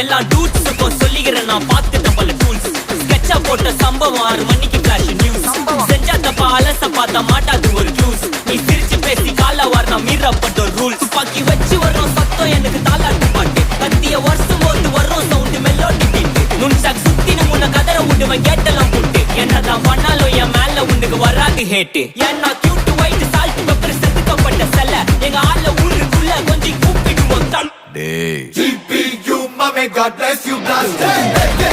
எல்லா டூட்ஸுக்கும் சொல்லிக்கிறேன் நான் பார்த்துட்ட பல டூல்ஸ். ஸ்கெட்சா போட்ட சம்பவம் 6 மணிக்கு ஃபிளாஷ் நியூஸ். செஞ்சா தப்பா அலச பார்த்தா மாட்டாது ஒரு ஜூஸ். நீ சிரிச்சு பேசி கால வாரினா மீறப்பட்ட ரூல்ஸ். துப்பாக்கி வச்சு வர்றோம் சத்தம் எனக்கு தாளாட்டு பாட்டு. கத்திய வருஷம் போது வர்றோம் சவுண்டு மெல்லோடி பீட்டு. நுண்சாக் சுத்தின முன்ன கதற விடுவேன் கேட்டெல்லாம் போட்டு. என்னதான் பண்ணாலும் என் மேல உனக்கு வராது ஹேட்டு. ஏன்னா கியூட் ஒயிட் சால்ட் பெப்பர் செதுக்கப்பட்ட செல்ல. எங்க ஆள ஊருக்குள்ள கொஞ்சம் கூப்பிடுவோம் தம். GPU, mommy, God bless you, blast.